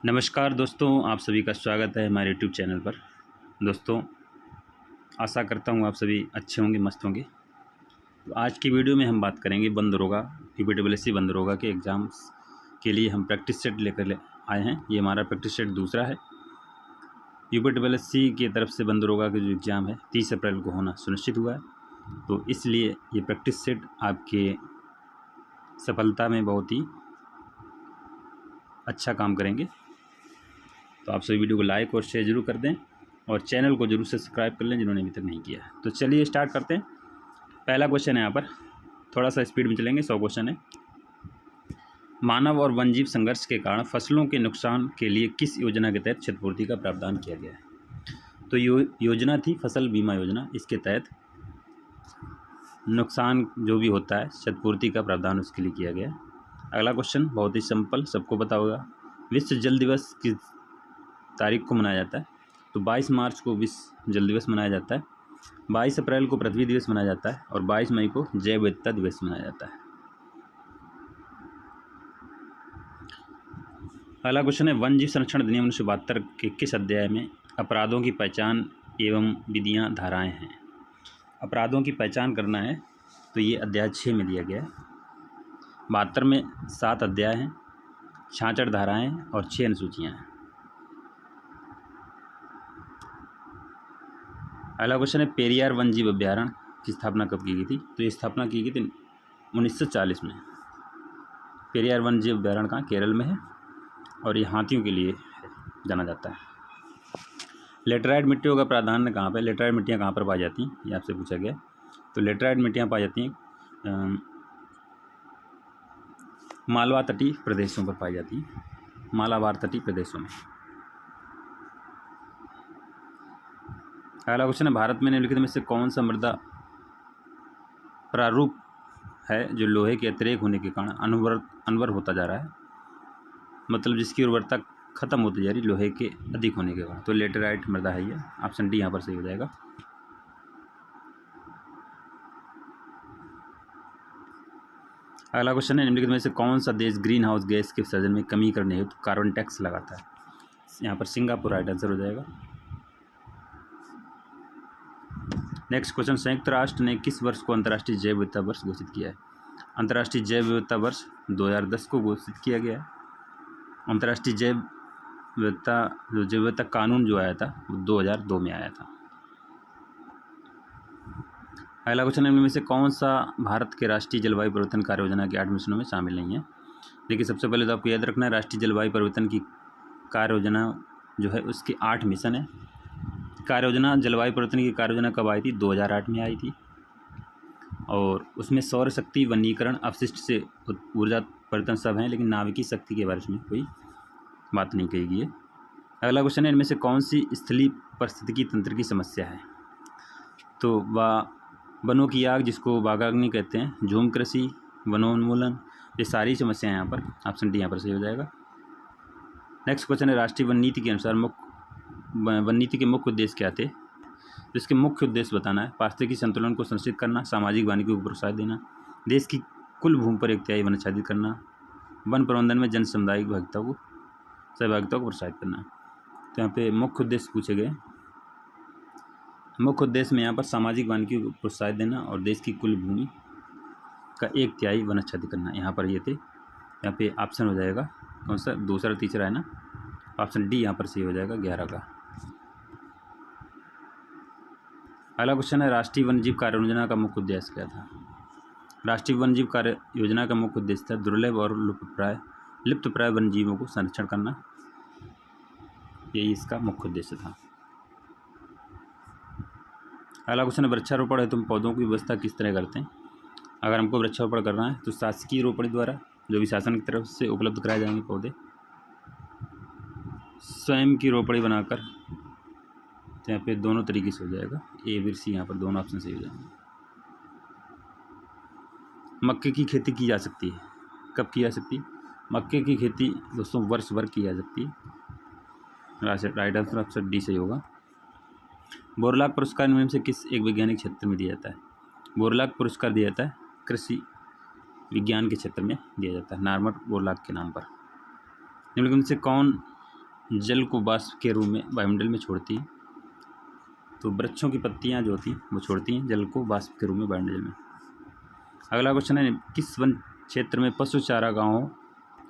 नमस्कार दोस्तों, आप सभी का स्वागत है हमारे यूट्यूब चैनल पर। दोस्तों, आशा करता हूँ आप सभी अच्छे होंगे, मस्त होंगे। तो आज की वीडियो में हम बात करेंगे बन दरोगा यूपीडब्ल्यूएससी बन दरोगा के एग्ज़ाम्स के लिए हम प्रैक्टिस सेट लेकर आए हैं। ये हमारा प्रैक्टिस सेट दूसरा है। यूपीडब्ल्यूएससी की तरफ से बन दरोगा का जो एग्ज़ाम है 30 अप्रैल को होना सुनिश्चित हुआ है। तो इसलिए ये प्रैक्टिस सेट आपके सफलता में बहुत ही अच्छा काम करेंगे। तो आप सभी वीडियो को लाइक और शेयर जरूर कर दें और चैनल को जरूर सब्सक्राइब कर लें जिन्होंने अभी तक नहीं किया है। तो चलिए स्टार्ट करते हैं। पहला क्वेश्चन है, यहाँ पर थोड़ा सा स्पीड में चलेंगे। 100 क्वेश्चन है। मानव और वन्यजीव संघर्ष के कारण फसलों के नुकसान के लिए किस योजना के तहत क्षतिपूर्ति का प्रावधान किया गया है? तो योजना थी फसल बीमा योजना। इसके तहत नुकसान जो भी होता है क्षतिपूर्ति का प्रावधान उसके लिए किया गया है। अगला क्वेश्चन बहुत ही सिंपल, सबको पता होगा। विश्व जल दिवस की तारीख को मनाया जाता है? तो 22 मार्च को विश्व जल दिवस मनाया जाता है। 22 अप्रैल को पृथ्वी दिवस मनाया जाता है और 22 मई को जैव विविधता दिवस मनाया जाता है। अगला क्वेश्चन है, वन जीव संरक्षण अधिनियम 1972 के किस अध्याय में अपराधों की पहचान एवं विधियां धाराएं हैं? अपराधों की पहचान करना है तो ये अध्याय 6 में दिया गया है। 72 में 7 अध्याय हैं, 66 धाराएं और 6 अनुसूचियाँ हैं। अगला क्वेश्चन है, पेरियार वन्यजीव अभ्यारण्य की स्थापना कब की गई थी? तो ये स्थापना की गई थी 1940 में। पेरियार वन्यजीव अभ्यारण्य कहाँ? केरल में है और ये हाथियों के लिए जाना जाता है। लेटराइट मिट्टियों का प्राधान्य कहाँ पर? लेटराइट मिट्टियाँ कहाँ पर पाई जाती हैं, ये आपसे पूछा गया। तो लेटराइट मिट्टियाँ पाई जाती हैं मालवा तटीय प्रदेशों पर पाई जाती हैं, मालाबार तटीय प्रदेशों में। अगला क्वेश्चन है, भारत में निम्नलिखित में से कौन सा मृदा प्रारूप है जो लोहे के अतिरेक होने के कारण अनवर होता जा रहा है? मतलब जिसकी उर्वरता खत्म होती जा रही लोहे के अधिक होने के कारण। तो लेटेराइट मृदा है ये। ऑप्शन डी यहाँ पर सही हो जाएगा। अगला क्वेश्चन है, निम्नलिखित में से कौन सा देश ग्रीन हाउस गैस के उत्सर्जन में कमी करने हेतु कार्बन टैक्स लगाता है? यहाँ पर सिंगापुर राइट आंसर हो जाएगा। नेक्स्ट क्वेश्चन, संयुक्त राष्ट्र ने किस वर्ष को अंतर्राष्ट्रीय जैव विविधता वर्ष घोषित किया है? अंतर्राष्ट्रीय जैव विविधता वर्ष 2010 को घोषित किया गया है। अंतर्राष्ट्रीय जैव विविधता कानून जो आया था वो 2002 में आया था। अगला क्वेश्चन है, इनमें से कौन सा भारत के राष्ट्रीय जलवायु परिवर्तन कार्य योजना के 8 मिशनों में शामिल नहीं है? देखिए, सबसे पहले तो आपको याद रखना है राष्ट्रीय जलवायु परिवर्तन की कार्य योजना जो है उसके 8 मिशन है। कार्य योजना जलवायु परिवर्तन की कार्य योजना कब आई थी? 2008 में आई थी और उसमें सौर शक्ति, वनीकरण, अपशिष्ट से ऊर्जा परिवर्तन सब हैं, लेकिन नाभिकीय शक्ति के बारे में कोई बात नहीं कही गई है। अगला क्वेश्चन है, इनमें से कौन सी स्थलीय पारिस्थितिकी तंत्र की समस्या है? तो वनों की आग जिसको बागाग्नि कहते हैं, झूम कृषि, वनोन्मूलन, ये सारी समस्याएं यहाँ पर। ऑप्शन डी यहाँ पर सही हो जाएगा। नेक्स्ट क्वेश्चन है, राष्ट्रीय वन नीति के अनुसार वन नीति के मुख्य उद्देश्य क्या थे? जिसके मुख्य उद्देश्य बताना है। पारिस्थितिकी संतुलन को संरक्षित करना, सामाजिक वानिकी को प्रोत्साहन देना, देश की कुल भूमि पर 1/3 वन आच्छादित करना, वन प्रबंधन में जन सामुदायिक सहभागिता को प्रोत्साहित करना। तो यहाँ पे मुख्य उद्देश्य पूछे गए। मुख्य उद्देश्य में यहाँ पर सामाजिक वानिकी को प्रोत्साहित देना और देश की कुल भूमि का 1/3 वन आच्छादित करना, यहाँ पर ये थे। यहाँ पे ऑप्शन हो जाएगा कौन सा? दूसरा तीसरा है ना। ऑप्शन डी यहाँ पर सही हो जाएगा 11 का। अगला क्वेश्चन है, राष्ट्रीय वन्यजीव कार्य योजना का मुख्य उद्देश्य क्या था? राष्ट्रीय वन्यजीव कार्य योजना का मुख्य उद्देश्य था दुर्लभ और लुप्तप्राय वन्यजीवों को संरक्षण करना। यही इसका मुख्य उद्देश्य था। अगला क्वेश्चन है, वृक्षारोपण है तुम पौधों की व्यवस्था किस तरह करते हैं? अगर हमको वृक्षारोपण करना है तो शासकीय रोपणी द्वारा, जो भी शासन की तरफ से उपलब्ध कराए जाएंगे पौधे, स्वयं की रोपणी बनाकर। तो यहाँ पे दोनों तरीके से हो जाएगा, ए फिर सी, यहाँ पर दोनों ऑप्शन सही हो जाएंगे। मक्के की खेती की जा सकती है, कब की जा सकती है? मक्के की खेती दोस्तों वर्ष भर की जा सकती है। राइट आंसर ऑप्शन डी सही होगा। बोरलॉग पुरस्कार निम्न से किस एक वैज्ञानिक क्षेत्र में दिया जाता है? बोरलॉग पुरस्कार दिया जाता है कृषि विज्ञान के क्षेत्र में दिया जाता है, नॉर्मन बोरलॉग के नाम पर। निम्नलिखित में से कौन जल को वाष्प के रूप में वायुमंडल में छोड़ती है। तो वृक्षों की पत्तियां जो होती हैं वो छोड़ती हैं जल को वाष्प के रूप में वायुमंडल में। अगला क्वेश्चन है, किस वन क्षेत्र में पशु चारागाहों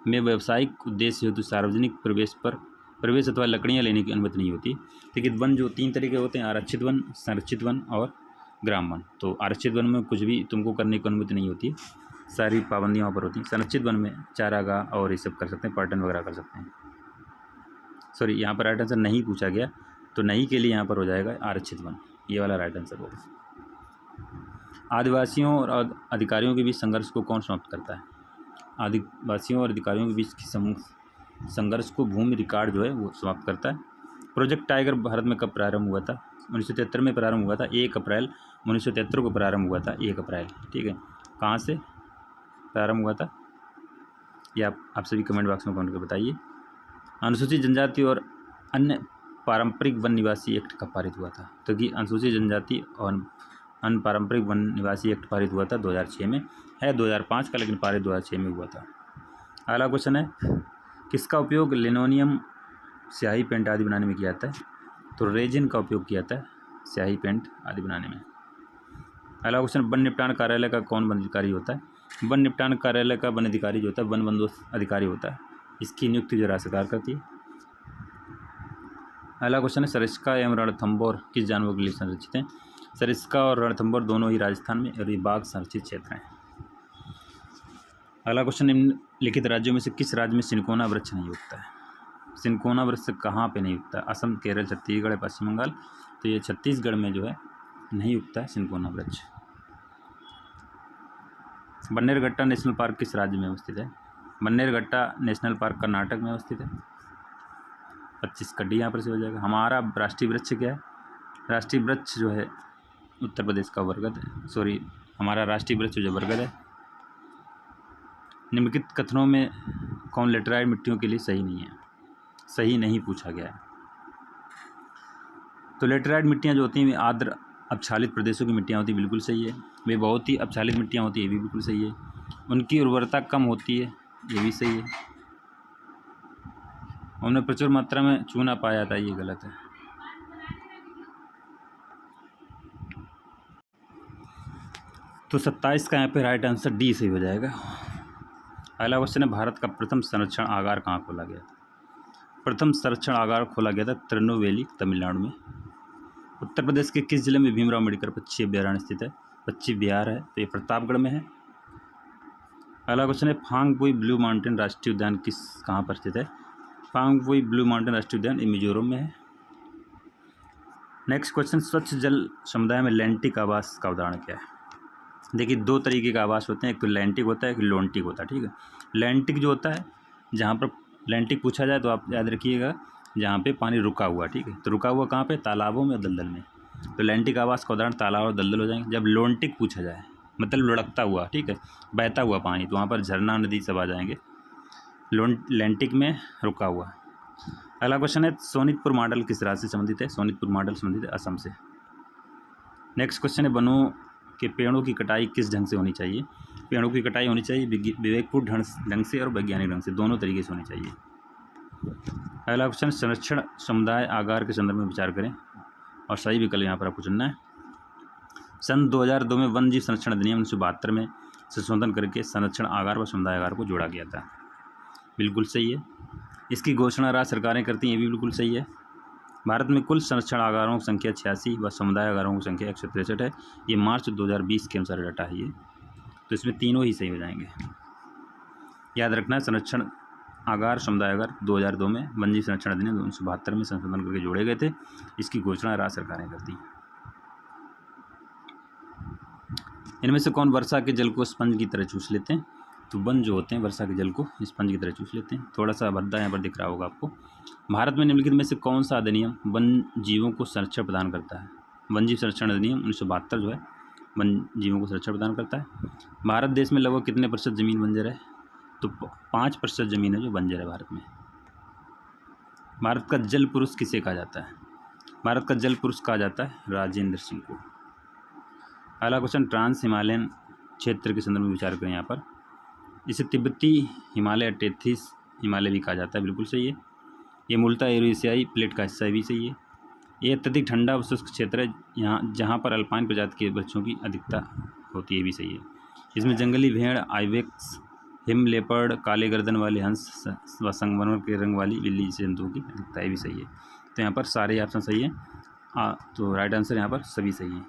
में व्यावसायिक उद्देश्य हेतु सार्वजनिक प्रवेश अथवा लकड़ियाँ लेने की अनुमति नहीं होती। देखिए वन जो 3 तरीके होते हैं, आरक्षित वन, संरक्षित वन और ग्राम वन। तो आरक्षित वन में कुछ भी तुमको करने की अनुमति नहीं होती, सारी पाबंदियाँ वहाँ पर होती हैं। संरक्षित वन में चारागाह और ये सब कर सकते हैं, पर्यटन वगैरह कर सकते हैं। सॉरी, यहाँ पर राइट आंसर नहीं पूछा गया, तो नहीं के लिए यहाँ पर हो जाएगा आरक्षित वन, ये वाला राइट आंसर होगा। आदिवासियों और अधिकारियों के बीच संघर्ष को कौन समाप्त करता है? आदिवासियों और अधिकारियों के बीच की संघर्ष को भूमि रिकॉर्ड जो है वो समाप्त करता है। प्रोजेक्ट टाइगर भारत में कब प्रारंभ हुआ था? 1973 में प्रारंभ हुआ था, 1 अप्रैल 1973 को प्रारंभ हुआ था, 1 अप्रैल। ठीक है, कहाँ से प्रारंभ हुआ था ये आप सभी कमेंट बॉक्स में कमेंट करके बताइए। अनुसूचित जनजाति और अन्य पारंपरिक वन निवासी एक्ट कब पारित हुआ था? तो कि अनुसूचित जनजाति और अन्य पारंपरिक वन निवासी एक्ट पारित हुआ था 2006 में, है 2005 का, लेकिन पारित 2006 में हुआ था। अगला क्वेश्चन है, किसका उपयोग लिनोनियम, स्याही, पेंट आदि बनाने में किया जाता है? तो रेजिन का उपयोग किया जाता है स्याही, पेंट आदि बनाने में। अगला क्वेश्चन, वन निपटान कार्यालय का कौन वन अधिकारी होता है? वन निपटान कार्यालय का वन अधिकारी जो होता है वन बंदोबस्त अधिकारी होता है, इसकी नियुक्ति जो राज्य सरकार करती है। अगला क्वेश्चन है, सरिस्का एवं रणथंभौर किस जानवर के लिए संरक्षित हैं? सरिस्का और रणथंभौर दोनों ही राजस्थान में और ये बाघ संरक्षित क्षेत्र हैं। अगला क्वेश्चन, निम्नलिखित राज्यों में से किस राज्य में सिनकोना वृक्ष नहीं उगता है? सिनकोना वृक्ष कहाँ पे नहीं उगता है? असम, केरल, छत्तीसगढ़, पश्चिम बंगाल। तो ये छत्तीसगढ़ में जो है नहीं उगता है सिनकोना वृक्ष। बन्नेरघट्टा नेशनल पार्क किस राज्य में अवस्थित है? बन्नेरघट्टा नेशनल पार्क कर्नाटक में अवस्थित है। 25 कड्डी यहाँ पर से हो जाएगा। हमारा राष्ट्रीय वृक्ष क्या है? राष्ट्रीय वृक्ष जो है उत्तर प्रदेश का बरगद है। सॉरी, हमारा राष्ट्रीय वृक्ष जो बरगद है। निम्नलिखित कथनों में कौन लेटराइट मिट्टियों के लिए सही नहीं है? सही नहीं पूछा गया है। तो लेटराइट मिट्टियाँ जो होती हैं वे आर्द्र अपक्षालित प्रदेशों की मिट्टियाँ होती हैं, बिल्कुल सही है। वे बहुत ही अपक्षालित मिट्टियाँ होती हैं, ये भी बिल्कुल सही है। उनकी उर्वरता कम होती है, ये भी सही है। उनमें प्रचुर मात्रा में चूना पाया जाता है, ये गलत है। तो 27 का यहाँ पे राइट आंसर डी सही हो जाएगा। अगला क्वेश्चन है, भारत का प्रथम संरक्षण आगार कहाँ खोला गया था? प्रथम संरक्षण आगार खोला गया था तिरुनेलवेली, तमिलनाडु में। उत्तर प्रदेश के किस जिले में भीमराव अम्बेडकर पक्षी अभ्यारण्य स्थित है? पक्षी विहार है, तो ये प्रतापगढ़ में है। अगला क्वेश्चन है, फांगपुई ब्लू माउंटेन राष्ट्रीय उद्यान कहाँ पर स्थित है? फांगपुई ब्लू माउंटेन राष्ट्रीय उद्यान मिजोरम में है। नेक्स्ट क्वेश्चन, स्वच्छ जल समुदाय में लैंटिक आवास का उदाहरण क्या है? देखिए 2 तरीके का आवास होते हैं, एक तो लैंटिक होता है, एक लोन्टिक होता है। ठीक है, लैंटिक जो होता है, जहाँ पर लैंटिक पूछा जाए तो आप याद रखिएगा जहाँ पे पानी रुका हुआ, ठीक है, तो रुका हुआ कहाँ पे? तालाबों में, दलदल में। तो लैंटिक आवास का उदाहरण तालाब और दलदल हो जाएंगे। जब लोन्टिक पूछा जाए, मतलब लुढ़कता हुआ, ठीक है, बहता हुआ पानी, तो वहाँ पर झरना, नदी सब आ जाएंगे। लैंटिक में रुका हुआ। अगला क्वेश्चन है, सोनितपुर मॉडल किस राज्य से संबंधित है? सोनितपुर मॉडल संबंधित है असम से। नेक्स्ट क्वेश्चन है, वनों के पेड़ों की कटाई किस ढंग से होनी चाहिए? पेड़ों की कटाई होनी चाहिए विवेकपूर्ण ढंग से और वैज्ञानिक ढंग से, दोनों तरीके से होनी चाहिए। अगला क्वेश्चन, संरक्षण समुदाय आगार के संदर्भ में विचार करें और सही विकल्प यहाँ पर आपको चुनना है। सन 2002 में वन जीव संरक्षण अधिनियम 1972 में संशोधन करके संरक्षण आगार व समुदाय आगार को जोड़ा गया था, बिल्कुल सही है। इसकी घोषणा राज्य सरकारें करती हैं, ये भी बिल्कुल सही है। भारत में कुल संरक्षण आगारों की संख्या 86 व समुदाय आगारों की संख्या 163 है। ये मार्च 2020 के अनुसार डाटा है ये, तो इसमें तीनों ही सही हो जाएंगे। याद रखना, संरक्षण आगार, समुदाय आगार 2002 में वन जीव संरक्षण अधिनियम 1972 में संशोधन करके जोड़े गए थे। इसकी घोषणा राज्य सरकारें करती हैं। इनमें से कौन वर्षा के जल को स्पंज की तरह चूस लेते हैं? तो वन जो होते हैं वर्षा के जल को स्पंज की तरह चूस लेते हैं। थोड़ा सा भद्दा यहाँ पर दिख रहा होगा आपको। भारत में निम्नलिखित में से कौन सा अधिनियम वन जीवों को संरक्षण प्रदान करता है? वन जीव संरक्षण अधिनियम 1972 जो है वन जीवों को संरक्षण प्रदान करता है। भारत देश में लगभग कितने % जमीन बंजर है? तो 5% जमीन है जो बंजर है भारत में। भारत का जल पुरुष किसे कहा जाता है? भारत का जल पुरुष कहा जाता है राजेंद्र सिंह को। अगला क्वेश्चन, ट्रांस हिमालयन क्षेत्र के संदर्भ में विचार करें। यहाँ पर इसे तिब्बती हिमालय, टेथिस हिमालय भी कहा जाता है, बिल्कुल सही है। ये मूलतः यूरेशियाई प्लेट का हिस्सा भी सही है। ये अत्यधिक ठंडा व शुष्क क्षेत्र है यहाँ जहाँ पर अल्पाइन प्रजाति के वृक्षों की अधिकता होती है, भी सही है। इसमें जंगली भेड़, आइबेक्स, हिम लेपर्ड, काले गर्दन वाले हंस व संगमरमर के रंग वाली बिल्ली जैसे जंतुओं की अधिकता भी सही है। तो यहाँ पर सारे ऑप्शन सही है। तो राइट आंसर यहाँ पर सभी सही है।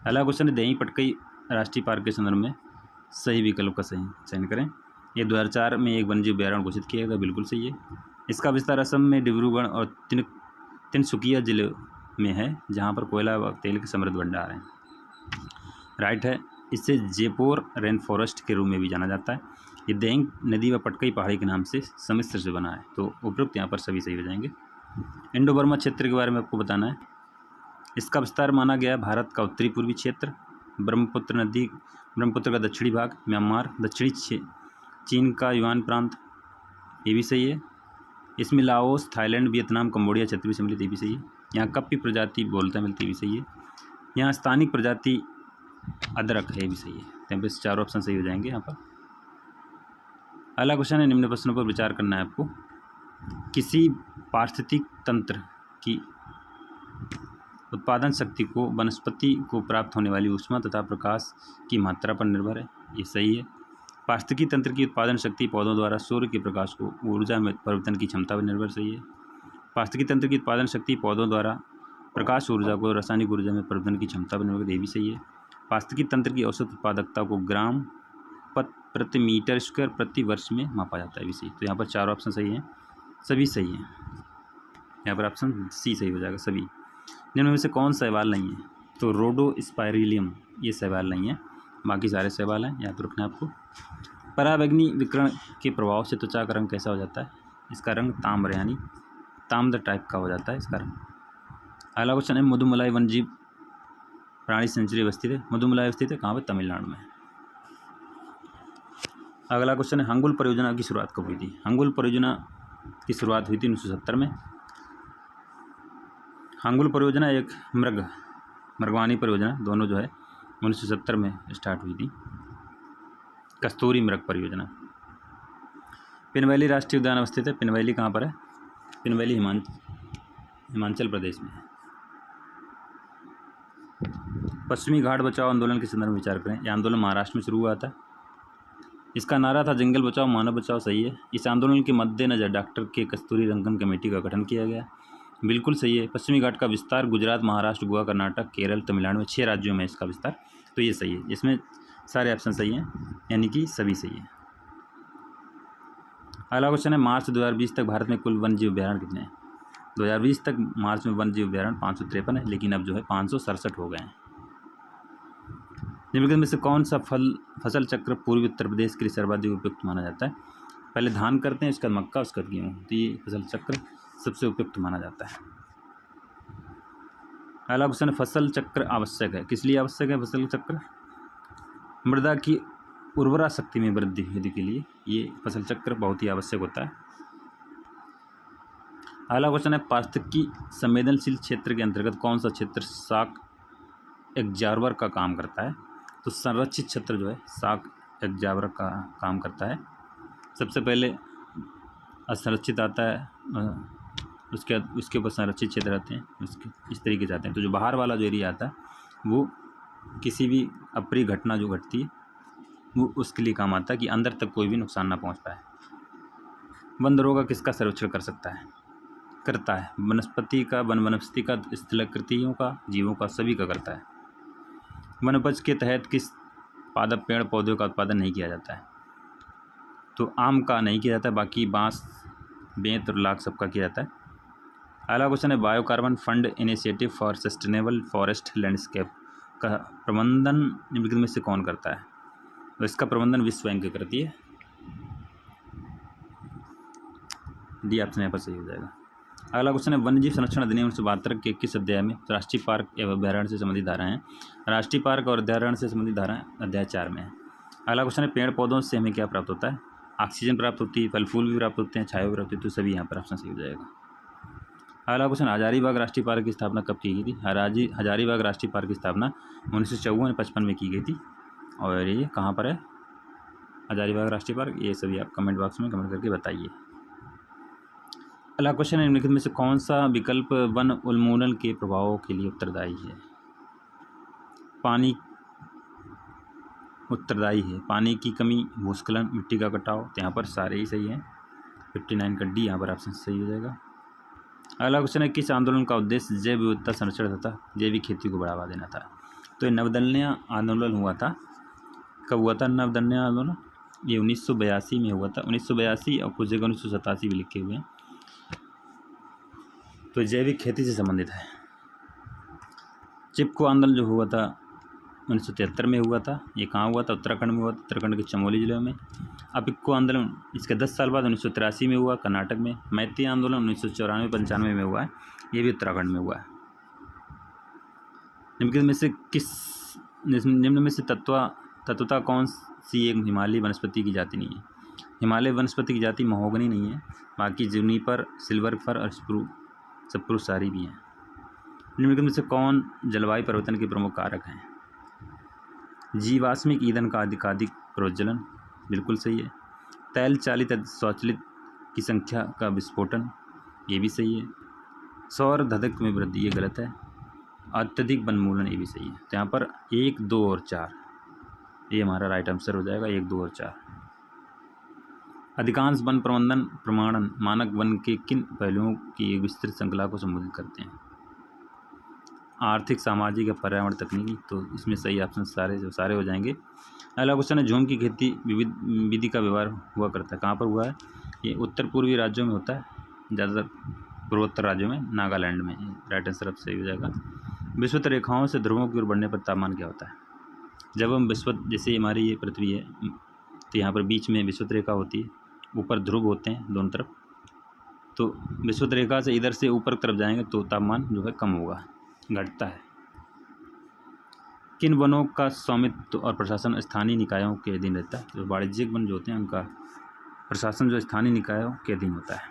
अगला क्वेश्चन है, दही पटकई राष्ट्रीय पार्क के संदर्भ में सही विकल्प का सही चयन करें। ये 2004 में एक वन्यजीव अभयारण्य घोषित किया गया, बिल्कुल सही है। इसका विस्तार असम में डिब्रूगढ़ और तिनसुकिया जिले में है, जहाँ पर कोयला व तेल के समृद्ध भंडार हैं। राइट है। इसे जयपुर रेन फॉरेस्ट के रूप में भी जाना जाता है। ये देंग नदी व पटकई पहाड़ी के नाम से सम्मिश्र से बना है। तो उपरोक्त यहाँ पर सभी सही हो जाएंगे। इंडो बर्मा क्षेत्र के बारे में आपको बताना है। इसका विस्तार माना गया है भारत का उत्तरी पूर्वी क्षेत्र, ब्रह्मपुत्र का दक्षिणी भाग, म्यांमार, दक्षिणी चीन का युआन प्रांत, ये भी सही है। इसमें लाओस, थाईलैंड, वियतनाम, कंबोडिया क्षेत्र भी सम्मिलित, ये भी सही है। यहाँ कप्पी प्रजाति बोलता मिलती, भी सही है। यहाँ स्थानिक प्रजाति अदरक है, भी सही है। तो यहाँ पर चारों ऑप्शन सही हो जाएंगे। यहाँ पर अगला क्वेश्चन है, निम्न प्रश्नों पर विचार करना है आपको। किसी पारिस्थितिक तंत्र की उत्पादन शक्ति को वनस्पति को प्राप्त होने वाली ऊष्मा तथा प्रकाश की मात्रा पर निर्भर है, ये सही है। पारिस्थितिकी तंत्र की उत्पादन शक्ति पौधों द्वारा सूर्य के प्रकाश को ऊर्जा में परिवर्तन की क्षमता पर निर्भर, सही है। पारिस्थितिकी तंत्र की उत्पादन शक्ति पौधों द्वारा प्रकाश ऊर्जा को रासायनिक ऊर्जा में परिवर्तन की क्षमता पर निर्भर, ये भी सही है। पारिस्थितिकी तंत्र की औसत उत्पादकता को ग्राम प्रति मीटर स्क्वायर प्रति वर्ष में मापा जाता है, भी सही। तो यहाँ पर चार ऑप्शन सही हैं, सभी सही हैं। यहाँ पर ऑप्शन सी सही हो जाएगा, सभी। जिनमें से कौन सवाल नहीं है? तो रोडोस्पाइरिलियम ये सवाल नहीं है, बाकी सारे सवाल हैं, याद रखना है आपको। पराबैंगनी विकिरण के प्रभाव से त्वचा का रंग कैसा हो जाता है? इसका रंग ताम्र यानी ताम्र टाइप का हो जाता है इसका रंग। अगला क्वेश्चन है, मधुमलाई वन्यजीव प्राणी सेंचुरी अवस्थित है। मधुमलाई स्थित है कहाँ पर? तमिलनाडु में। अगला क्वेश्चन है, हंगुल परियोजना की शुरुआत कब हुई थी? हंगुल परियोजना की शुरुआत हुई थी 1970 में। हंगुल परियोजना एक मृगवानी परियोजना दोनों जो है 1970 में स्टार्ट हुई थी। कस्तूरी मृग परियोजना। पिनवैली राष्ट्रीय उद्यान अवस्थित है। पिनवैली कहाँ पर है? पिनवैली हिमाचल प्रदेश में है। पश्चिमी घाट बचाओ आंदोलन के संदर्भ में विचार करें। यह आंदोलन महाराष्ट्र में शुरू हुआ था। इसका नारा था जंगल बचाओ मानव बचाओ, सही है। इस आंदोलन के मद्देनजर डॉक्टर के कस्तूरी रंगन कमेटी का गठन किया गया, बिल्कुल सही है। पश्चिमी घाट का विस्तार गुजरात, महाराष्ट्र, गोवा, कर्नाटक, केरल, तमिलनाडु में 6 राज्यों में इसका विस्तार, तो ये सही है। इसमें सारे ऑप्शन सही हैं, यानी कि सभी सही है। अगला क्वेश्चन है, मार्च 2020 तक भारत में कुल वन्यजीव अभयारण्य कितने हैं? 2020 तक मार्च में वन्यजीव अभयारण्य 553 है, लेकिन अब जो है 567 हो गए हैं। निम्नलिखित में से कौन सा फसल चक्र पूर्वी उत्तर प्रदेश के लिए सर्वाधिक उपयुक्त माना जाता है? पहले धान करते हैं, उसका मक्का, उसका गेहूँ, तो ये फसल चक्र सबसे उपयुक्त माना जाता है। अगला क्वेश्चन है, फसल चक्र आवश्यक है, किस लिए आवश्यक है फसल चक्र? मृदा की उर्वरा शक्ति में वृद्धि के लिए ये फसल चक्र बहुत ही आवश्यक होता है। अगला क्वेश्चन है, पारिस्थितिकी संवेदनशील क्षेत्र के अंतर्गत कौन सा क्षेत्र शॉक एब्जॉर्बर का काम करता है? तो संरक्षित क्षेत्र जो है शॉक एब्जॉर्बर का काम करता है। सबसे पहले असंरक्षित आता है, उसके ऊपर संरक्षित क्षेत्र रहते हैं, उसके इस तरीके से आते हैं। तो जो बाहर वाला जो एरिया आता है वो किसी भी अप्रिय घटना जो घटती है वो उसके लिए काम आता है कि अंदर तक कोई भी नुकसान ना पहुंच पाए। वन दरोगा किसका सर्वेक्षण करता है? वनस्पति का, वनस्पति का, स्थलाकृतियों का, जीवों का, सभी का करता है। वन उपज के तहत किस पादप पेड़ पौधों का उत्पादन नहीं किया जाता है? तो आम का नहीं किया जाता है, बाकी बांस, बेंत और लाख सबका किया जाता है। अगला क्वेश्चन है, biocarbon fund initiative for sustainable forest landscape का प्रबंधन निम्नलिखित में से कौन करता है? तो इसका प्रबंधन विश्व बैंक करती है। डी ऑप्शन यहाँ पर सही हो जाएगा। अगला क्वेश्चन है, वन्यजीव संरक्षण अधिनियम 1972 के किस अध्याय में राष्ट्रीय पार्क एवं अभ्यारण्य से संबंधित धाराएं हैं? राष्ट्रीय पार्क और अभ्यारण्य से संबंधित धाराएं अध्याय 4 में है। अगला क्वेश्चन है, पेड़ पौधों से हमें क्या प्राप्त होता है? ऑक्सीजन प्राप्त होती है, फल फूल भी प्राप्त होते हैं, छाया भी प्राप्त होती है, तो सभी यहाँ पर ऑप्शन सही हो जाएगा। अगला क्वेश्चन, हजारीबाग राष्ट्रीय पार्क की स्थापना कब की गई थी? हजारीबाग राष्ट्रीय पार्क की स्थापना 1954-55 में की गई थी। और ये कहाँ पर है हजारीबाग राष्ट्रीय पार्क? ये सभी आप कमेंट बॉक्स में कमेंट करके बताइए। अगला क्वेश्चन है, निम्नलिखित में से कौन सा विकल्प वन उन्मूलन के प्रभावों के लिए उत्तरदायी है? पानी उत्तरदायी है। पानी की कमी, भूस्खलन, मिट्टी का कटाव, तो यहाँ पर सारे ही सही हैं। 59 का डी यहाँ पर ऑप्शन सही हो जाएगा। अगला क्वेश्चन है, किस आंदोलन का उद्देश्य जैव विविधता संरक्षण तथा जैविक खेती को बढ़ावा देना था? तो ये नवदन्य आंदोलन हुआ था। कब हुआ था नवदन्य आंदोलन? ये 1982 में हुआ था। 1982 और कुछ जगह 1987 भी लिखे हुए हैं। तो जैविक खेती से संबंधित है। चिपको आंदोलन जो हुआ था 1973 में हुआ था। ये कहाँ हुआ था? उत्तराखंड में हुआ था, उत्तराखंड के चमोली जिले में। अपिक्को आंदोलन इसके 10 साल बाद 1983 में हुआ कर्नाटक में। मैती आंदोलन 1994-95 में हुआ है, ये भी उत्तराखंड में हुआ है। निम्न में से तत्वता कौन सी एक हिमालयी वनस्पति की जाति नहीं है? हिमालय वनस्पति की जाति महोगनी नहीं है, बाकी जूनिपर, सिल्वर फर और सप्रूस सारी भी हैं। निम्नलिखित में से कौन जलवायु परिवर्तन के प्रमुख कारक हैं? जीवाश्मिक ईंधन का अधिकाधिक प्रोज्वलन, बिल्कुल सही है। तैल चालित स्वचालित की संख्या का विस्फोटन, ये भी सही है। सौर धधक में वृद्धि, ये गलत है। अत्यधिक वनोन्मूलन, ये भी सही है। तो यहाँ पर 1, 2 और 4 ये हमारा राइट आंसर हो जाएगा। 1, 2 और 4। अधिकांश वन प्रबंधन प्रमाणन मानक वन के किन पहलुओं की एक विस्तृत श्रृंखला को संबोधित करते हैं? आर्थिक, सामाजिक या पर्यावरण तकनीकी, तो इसमें सही ऑप्शन सारे हो जाएंगे। अगला क्वेश्चन है, झूम की खेती विधि का व्यवहार हुआ करता है, कहाँ पर हुआ है? ये उत्तर पूर्वी राज्यों में होता है, ज़्यादातर पूर्वोत्तर राज्यों में, नागालैंड में। राइट आंसर अब सही हो जाएगा। विषुवत रेखाओं से ध्रुवों की ओर बढ़ने पर तापमान क्या होता है? जब हम विषुवत, जैसे हमारी ये पृथ्वी है तो यहाँ पर बीच में विषुवत रेखा होती है, ऊपर ध्रुव होते हैं दोनों तरफ। तो विषुवत रेखा से इधर से ऊपर तरफ जाएंगे तो तापमान जो है कम होगा, घटता है। किन वनों का स्वामित्व और प्रशासन स्थानीय निकायों के अधीन रहता है? जो वाणिज्यिक वन जो होते हैं उनका प्रशासन जो स्थानीय निकायों के अधीन होता है।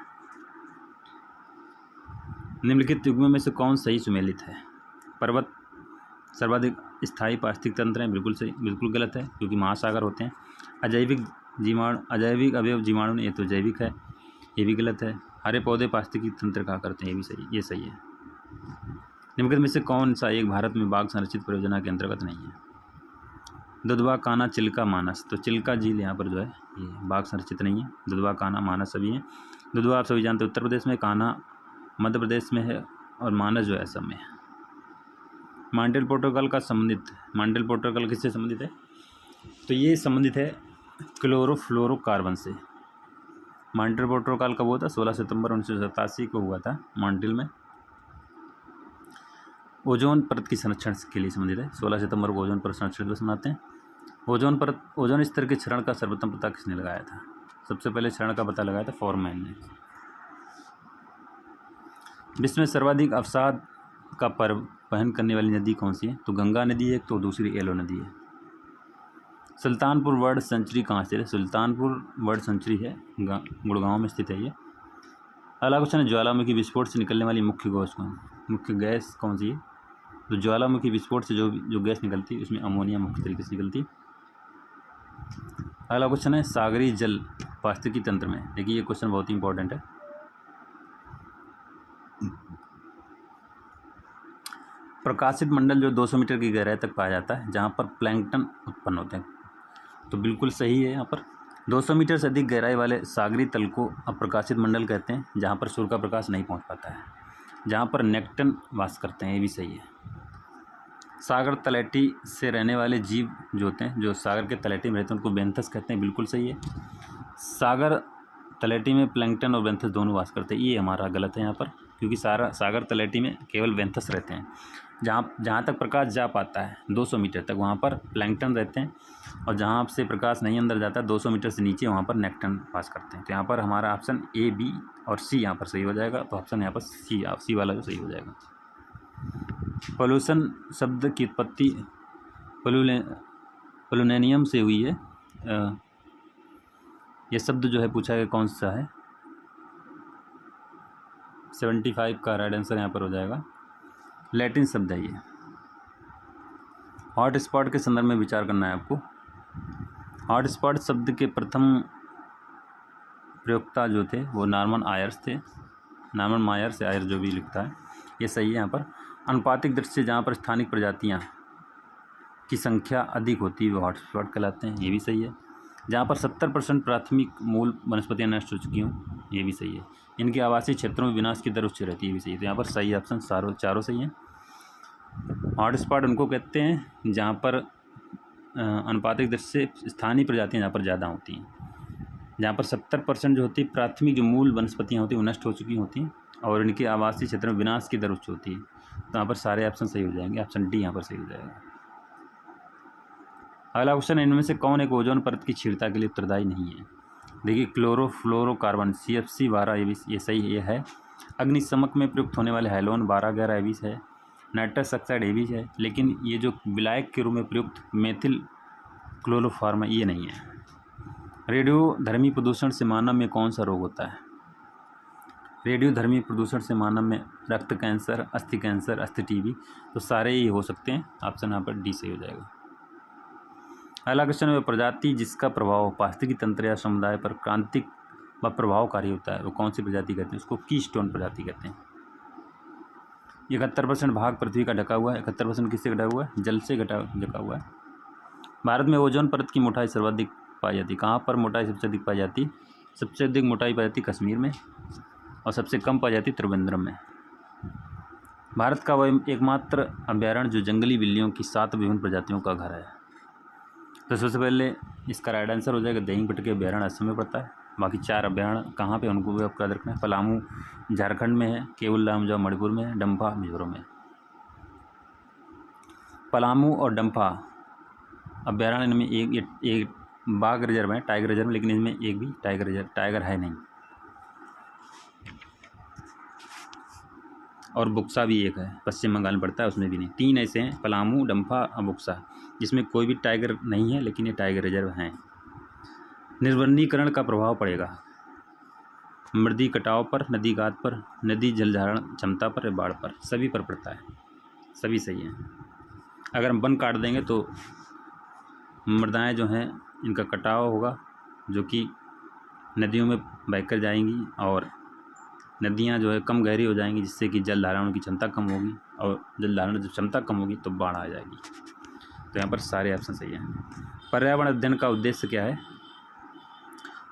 निम्नलिखित युग्मों में से कौन सही सुमेलित है? पर्वत सर्वाधिक स्थायी पारिस्थितिक तंत्र हैं, बिल्कुल सही। बिल्कुल गलत है, क्योंकि महासागर होते हैं। अजैविक अवयव जीवाणु ने, ये तो जैविक है, ये भी गलत है। हरे पौधे पारिस्थितिक तंत्र कहा करते हैं, ये भी सही, ये सही है। निम्नलिखित में से कौन सा एक भारत में बाघ संरक्षित परियोजना के अंतर्गत नहीं है? दुधवा, कान्हा, चिल्का, मानस। तो चिल्का झील यहाँ पर जो है ये बाघ संरक्षित नहीं है। दुधवा, कान्हा, मानस सभी हैं। दुधवा आप सभी जानते हैं उत्तर प्रदेश में, कान्हा मध्य प्रदेश में है और मानस जो है असम में है। मॉन्ट्रियल प्रोटोकॉल का संबंधित, मॉन्ट्रियल प्रोटोकॉल किससे संबंधित है? तो ये संबंधित है क्लोरोफ्लोरोकार्बन से। मॉन्ट्रियल प्रोटोकॉल कब हुआ था? 16 सितंबर 1987 को हुआ था मॉन्ट्रियल में। ओजोन परत की संरक्षण के लिए संबंधित है। 16 सितंबर को ओजोन परत संरक्षण दिवस मनाते हैं। ओजोन परत, ओजोन स्तर के क्षरण का सर्वप्रथम पता किसने लगाया था? सबसे पहले क्षरण का पता लगाया था फॉरमैन ने। विश्व में सर्वाधिक अवसाद का वहन करने वाली नदी कौन सी है? तो गंगा नदी है, तो दूसरी एलो नदी है। सुल्तानपुर बर्ड सेंचुरी कहाँ स्थित है? सुल्तानपुर बर्ड सेंचुरी है, गुड़गांव में स्थित है ये। अगला क्वेश्चन है, ज्वालामुखी विस्फोट से निकलने वाली मुख्य गैस कौन सी है? तो ज्वालामुखी विस्फोट से जो गैस निकलती है उसमें अमोनिया मुख्य तरीके से निकलती है। अगला क्वेश्चन है, सागरी जल पारिस्थितिकी तंत्र में, देखिए ये क्वेश्चन बहुत ही इंपॉर्टेंट है। प्रकाशित मंडल जो 200 मीटर की गहराई तक पाया जाता है, जहाँ पर प्लैंकटन उत्पन्न होते हैं, तो बिल्कुल सही है। यहाँ पर 200 मीटर से अधिक गहराई वाले सागरी तल को अप्रकाशित मंडल कहते हैं, जहाँ पर सूर्य का प्रकाश नहीं पहुँच पाता है, जहाँ पर नेक्टन वास करते हैं, ये भी सही है। सागर तलैटी से रहने वाले जीव जो होते हैं, जो सागर के तलैटी में रहते हैं, उनको बेंथस कहते हैं, बिल्कुल सही है। सागर तलैटी में प्लैंकटन और बेंथस दोनों वास करते हैं, ये हमारा गलत है यहाँ पर, क्योंकि सागर तलैटी में केवल बेंथस रहते हैं। जहाँ तक प्रकाश जा पाता है 200 मीटर तक, वहाँ पर प्लैंकटन रहते हैं, और जहाँ से प्रकाश नहीं अंदर जाता 200 मीटर से नीचे, वहाँ पर नेक्टन पास करते हैं। तो यहाँ पर हमारा ऑप्शन ए, बी और सी यहाँ पर सही हो जाएगा। तो ऑप्शन यहाँ पर सी वाला जो सही हो जाएगा। पोल्यूशन शब्द की उत्पत्ति पोलुनेनियम से हुई है। यह शब्द जो है पूछा गया कौन सा है? 75 का राइट आंसर यहाँ पर हो जाएगा। लैटिन शब्द है ये। हॉट स्पॉट के संदर्भ में विचार करना है आपको। हॉट स्पॉट शब्द के प्रथम प्रयोक्ता जो थे वो नॉर्मन आयर्स थे। नॉर्मन मायर से आयर जो भी लिखता है ये सही है यहाँ पर। अनुपातिक दृष्टि से जहाँ पर स्थानिक प्रजातियाँ की संख्या अधिक होती है वो हॉटस्पॉट कहलाते हैं, ये भी सही है। जहाँ पर 70% प्राथमिक मूल वनस्पतियाँ नष्ट हो चुकी हों, ये भी सही है। इनके आवासीय क्षेत्रों में विनाश की दर उच्च रहती है, ये भी सही है। तो यहाँ पर सही ऑप्शन चारों सही हैं। हॉटस्पॉट उनको कहते हैं जहाँ पर अनुपातिक दृष्टि से स्थानीय प्रजातियाँ जहाँ पर ज़्यादा होती हैं, जहाँ पर 70% जो होती है प्राथमिक जो मूल वनस्पतियाँ होती हैं वो नष्ट हो चुकी होती हैं और इनके आवासीय क्षेत्र में विनाश की दर उच्च होती है। तो यहाँ पर सारे ऑप्शन सही हो जाएंगे, ऑप्शन डी यहाँ पर सही हो जाएगा। अगला क्वेश्चन, इनमें से कौन एक ओजोन परत की क्षीणता के लिए उत्तरदायी नहीं है? देखिए क्लोरोफ्लोरोकार्बन CFC12 ये सही है। अग्निशमक में प्रयुक्त होने वाले हैलोन 12 गैर एविस है। नाइट्रस ऑक्साइड एविस है, लेकिन ये जो विलायक के रूप में प्रयुक्त मेथिल क्लोरोफार्म ये नहीं है। रेडियोधर्मी प्रदूषण से मानव में कौन सा रोग होता है? रेडियोधर्मी प्रदूषण से मानव में रक्त कैंसर, अस्थि कैंसर, अस्थि टीबी, तो सारे ही हो सकते हैं। ऑप्शन यहाँ पर डी सही हो जाएगा। अगला क्वेश्चन है, प्रजाति जिसका प्रभाव पारिस्थितिकी तंत्र या समुदाय पर क्रांतिक व प्रभावकारी होता है वो कौन सी प्रजाति कहते हैं? उसको कीस्टोन प्रजाति कहते हैं। 71% भाग पृथ्वी का ढका हुआ है। 71% किससे ढका हुआ है? जल से ढका हुआ है। भारत में ओजोन परत की मोटाई सर्वाधिक पाई जाती है। कहाँ पर मोटाई सबसे अधिक पाई जाती? सबसे अधिक मोटाई पाई जाती कश्मीर में और सबसे कम पाई जाती त्रिवेंद्रम में। भारत का वह एकमात्र अभ्यारण्य जो जंगली बिल्लियों की 7 विभिन्न प्रजातियों का घर है। तो सबसे पहले इसका राइट आंसर हो जाएगा दहींग के अभ्यारण्य असम में पड़ता है। बाकी 4 अभ्यारण्य कहाँ पे उनको भी आपको याद रखना है। पलामू झारखंड में है, केवल लामजाओ मणिपुर में है, डम्फा मिजोरम में। पलामू और डम्फा अभ्यारण्य में एक बाघ रिजर्व है, टाइगर रिजर्व, लेकिन इसमें एक भी टाइगर है नहीं। और बुक्सा भी एक है, पश्चिम बंगाल में पड़ता है, उसमें भी नहीं। 3 ऐसे हैं, पलामू, डम्फा और बुक्सा, जिसमें कोई भी टाइगर नहीं है, लेकिन ये टाइगर रिजर्व हैं। निर्वनीकरण का प्रभाव पड़ेगा मृदी कटाव पर, नदी गाद पर, नदी जलधारण क्षमता पर या बाढ़ पर, सभी पर पड़ता है। सभी सही हैं। अगर हम वन काट देंगे तो मृदाएँ जो हैं इनका कटाव होगा, जो कि नदियों में बहकर जाएंगी और नदियाँ जो है कम गहरी हो जाएंगी, जिससे कि जल धारण की क्षमता कम होगी और जल धारण जब क्षमता कम होगी तो बाढ़ आ जाएगी। तो यहाँ पर सारे ऑप्शन सही हैं। पर्यावरण अध्ययन का उद्देश्य क्या है?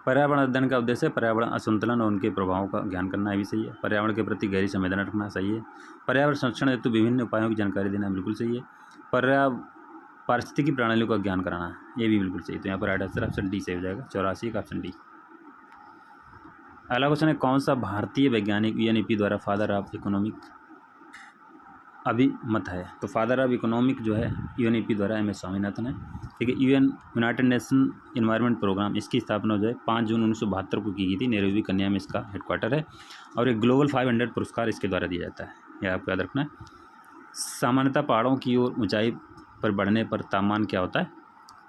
पर्यावरण अध्ययन का उद्देश्य पर्यावरण असंतुलन और उनके प्रभावों का ज्ञान करना, भी सही है। पर्यावरण के प्रति गहरी संवेदना रखना, सही है। पर्यावरण संरक्षण हेतु विभिन्न उपायों की जानकारी देना, बिल्कुल सही है। पारिस्थितिकी प्रणालियों का ज्ञान कराना, ये भी बिल्कुल सही। तो यहाँ पर राइट आंसर ऑप्शन डी सही हो जाएगा, 84 का ऑप्शन डी। अगला क्वेश्चन है, कौन सा भारतीय वैज्ञानिक UNEP द्वारा फादर ऑफ इकोनॉमिक अभिमत है? तो फादर ऑफ इकोनॉमिक जो है UNEP द्वारा MS स्वामीनाथन है। ठीक है। यूनाइटेड नेशन इन्वायरमेंट प्रोग्राम, इसकी स्थापना जो है 5 जून 1972 को की गई थी। नैरोबी कन्या में इसका हेडक्वार्टर है और एक ग्लोबल 500 पुरस्कार इसके द्वारा दिया जाता है, यह आपको याद रखना है। सामान्यतः पहाड़ों की ओर ऊंचाई पर बढ़ने पर तापमान क्या होता है?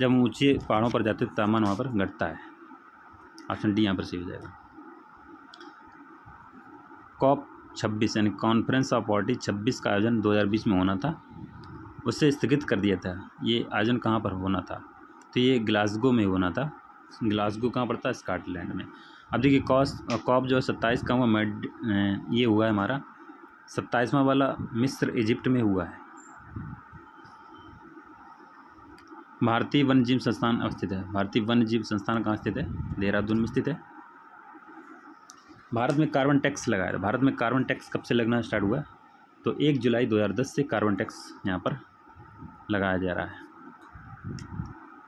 जब हम ऊंचे पहाड़ों पर जाते हैं तो तापमान वहाँ पर घटता है। ऑप्शन डी यहाँ पर सही हो जाएगा। COP26 यानी कॉन्फ्रेंस ऑफ पार्टी 26 का आयोजन 2020 में होना था, उससे स्थगित कर दिया था। ये आयोजन कहाँ पर होना था? तो ये ग्लासगो में होना था। ग्लासगो कहाँ पड़ता है? स्कॉटलैंड में। अब देखिए कॉप जो है 27 का हुआ, ये हुआ है हमारा 27वां वाला मिस्र इजिप्ट में हुआ है। भारतीय वन्यजीव संस्थान अवस्थित है। भारतीय वन्यजीव संस्थान कहाँ स्थित है? देहरादून में स्थित है। भारत में कार्बन टैक्स लगाया था। भारत में कार्बन टैक्स कब से लगना स्टार्ट हुआ? तो 1 जुलाई 2010 से कार्बन टैक्स यहाँ पर लगाया जा रहा है।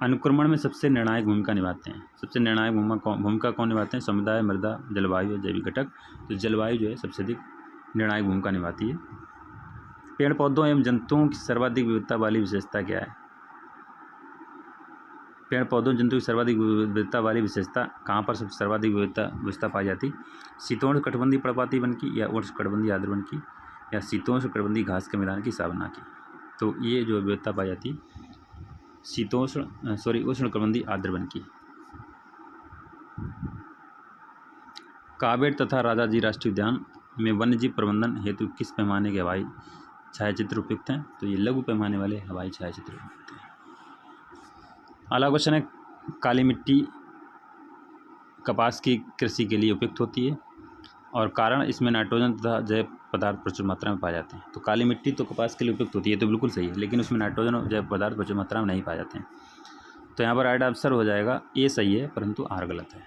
अनुक्रमण में सबसे निर्णायक भूमिका निभाते हैं। सबसे निर्णायक भूमिका कौन निभाते हैं? समुदाय, मृदा, जलवायु और जैविक घटक। तो जलवायु जो है सबसे अधिक निर्णायक भूमिका निभाती है। पेड़ पौधों एवं जंतुओं की सर्वाधिक विविधता वाली विशेषता क्या है? पेड़ पौधों जंतु की सर्वाधिक विविधता वाली विशेषता कहाँ पर सबसे सर्वाधिक विविधता पाई जाती? शीतोष्ण कटिबंधीय पर्णपाती वन की, या उष्ण कटिबंधीय आर्द्र वन की, या शीतोष्ण कटिबंधीय घास के मैदान की, सावना की। तो ये जो विविधता पाई जाती उष्ण कटिबंधीय आर्द्र वन की। कावेर तथा राजाजी राष्ट्रीय उद्यान में वन्यजीव प्रबंधन हेतु किस पैमाने के हवाई छायाचित्र उपयुक्त हैं? तो ये लघु पैमाने वाले हवाई छायाचित्र उपयुक्त हैं। अगला क्वेश्चन है, काली मिट्टी कपास की कृषि के लिए उपयुक्त होती है। और कारण इसमें नाइट्रोजन तथा जैव पदार्थ प्रचुर मात्रा में पाए जाते हैं। तो काली मिट्टी तो कपास के लिए उपयुक्त होती है, तो बिल्कुल सही है, लेकिन उसमें नाइट्रोजन और जैव पदार्थ प्रचुर मात्रा में नहीं पाए जाते हैं। तो यहाँ पर राइट आंसर हो जाएगा ए सही है, परंतु आर गलत है।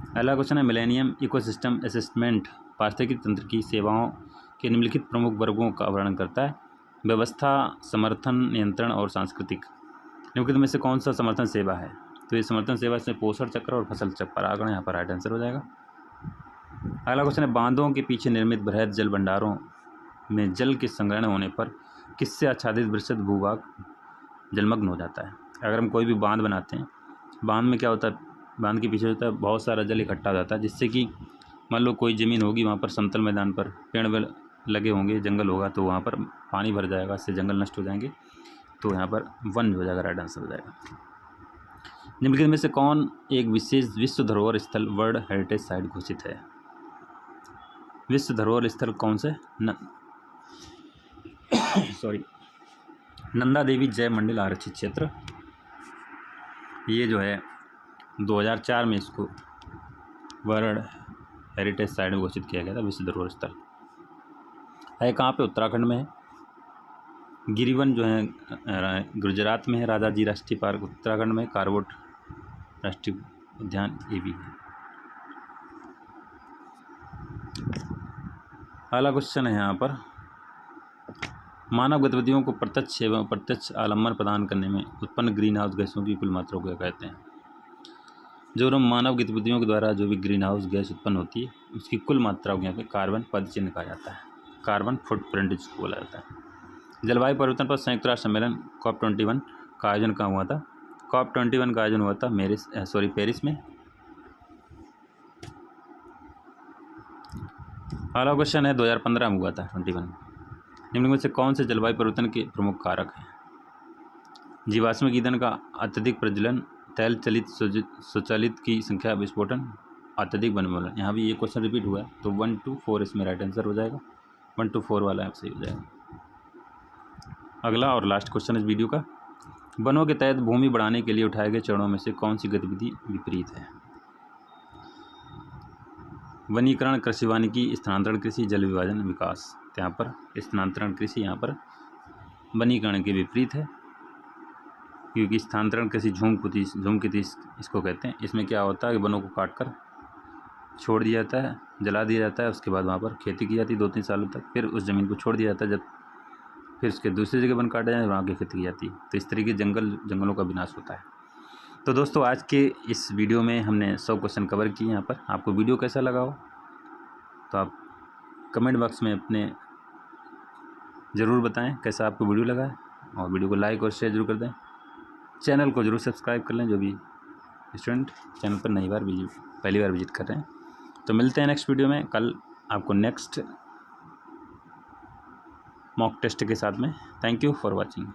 अगला क्वेश्चन है, मिलेनियम इकोसिस्टम असेसमेंट पारिस्थितिकी तंत्र की सेवाओं के निम्नलिखित प्रमुख वर्गों का वर्णन करता है। व्यवस्था, समर्थन, नियंत्रण और सांस्कृतिक। निम्नलिखित में से कौन सा समर्थन सेवा है? तो ये समर्थन सेवा इसमें पोषण चक्र और फसल चक्र परागण यहाँ पर राइट आंसर हो जाएगा। अगला क्वेश्चन है, बांधों के पीछे निर्मित बृहद जल भंडारों में जल के संग्रहण होने पर किससे आच्छादित विस्तृत भूभाग जलमग्न हो जाता है? अगर हम कोई भी बांध बनाते हैं, बांध में क्या होता है, बांध के पीछे होता है बहुत सारा जल इकट्ठा हो जाता है, जिससे कि मान लो कोई ज़मीन होगी, वहाँ पर समतल मैदान पर पेड़ वेड़ लगे होंगे, जंगल होगा, तो वहाँ पर पानी भर जाएगा, इससे जंगल नष्ट हो जाएंगे, तो यहाँ पर वन हो जाएगा, राइट आंसर हो जाएगा। निम्नलिखित में से कौन एक विशेष विश्व धरोहर स्थल वर्ल्ड हेरिटेज साइट घोषित है? विश्व धरोहर स्थल कौन से? नंदा देवी जैव मंडल आरक्षित क्षेत्र, ये जो है 2004 में इसको वर्ल्ड हेरिटेज साइट में घोषित किया गया था, विश्व धरोहर स्थल है। कहाँ पे? उत्तराखंड में है। गिरिवन जो है गुजरात में है, राजाजी राष्ट्रीय पार्क उत्तराखंड में, कारवोट राष्ट्रीय उद्यान ये भी है। अगला क्वेश्चन है यहाँ पर, मानव गतिविधियों को प्रत्यक्ष एवं अप्रत्यक्ष आलम्बन प्रदान करने में उत्पन्न ग्रीन हाउस गैसों की कुल मात्रा को क्या कहते हैं? जो मानव गतिविधियों के द्वारा जो भी ग्रीन हाउस गैस उत्पन्न होती है, उसकी कुल मात्रा को यहाँ पे कार्बन पद चिन्ह कहा जाता है, कार्बन फुटप्रिंट जिसको बोला जाता है। जलवायु परिवर्तन पर संयुक्त राष्ट्र सम्मेलन COP21 का आयोजन कहाँ हुआ था? COP21 का आयोजन हुआ था पेरिस में। अगला क्वेश्चन है, 2015 में हुआ था 21। निम्न में से कौन से जलवायु परिवर्तन के प्रमुख कारक हैं? जीवाश्म ईंधन का अत्यधिक प्रज्वलन, तैल चलित स्वचालित की संख्या विस्फोटन, अत्यधिक वनोन्मूलन। यहाँ भी ये क्वेश्चन रिपीट हुआ है, तो 1 to 4 इसमें राइट आंसर हो जाएगा, 1 to 4 वाला सही हो जाएगा। अगला और लास्ट क्वेश्चन इस वीडियो का, वनों के तहत भूमि बढ़ाने के लिए उठाए गए चरणों में से कौन सी गतिविधि विपरीत है? वनीकरण, कृषि वानिकी, स्थानांतरण कृषि, जल विभाजन, विकास। तो यहाँ पर स्थानांतरण कृषि यहाँ पर वनीकरण के विपरीत है, क्योंकि स्थानांतरण कृषि झूम खेती इसको कहते हैं। इसमें क्या होता है कि वनों को काट कर छोड़ दिया जाता है, जला दिया जाता है, उसके बाद वहाँ पर खेती की जाती है 2-3 सालों तक, फिर उस ज़मीन को छोड़ दिया जाता है, जब फिर उसके दूसरी जगह वन काटे जाए, वहाँ की खेती की जाती है। तो इस तरीके जंगलों का विनाश होता है। तो दोस्तों, आज के इस वीडियो में हमने 100 क्वेश्चन कवर किए। यहाँ पर आपको वीडियो कैसा लगा हो तो आप कमेंट बॉक्स में अपने ज़रूर बताएं कैसा आपको वीडियो लगा है, और वीडियो को लाइक और शेयर जरूर कर दें। चैनल को जरूर सब्सक्राइब कर लें, जो भी स्टूडेंट चैनल पर पहली बार विजिट कर रहे हैं। तो मिलते हैं नेक्स्ट वीडियो में कल आपको नेक्स्ट मॉक टेस्ट के साथ में। Thank you for watching.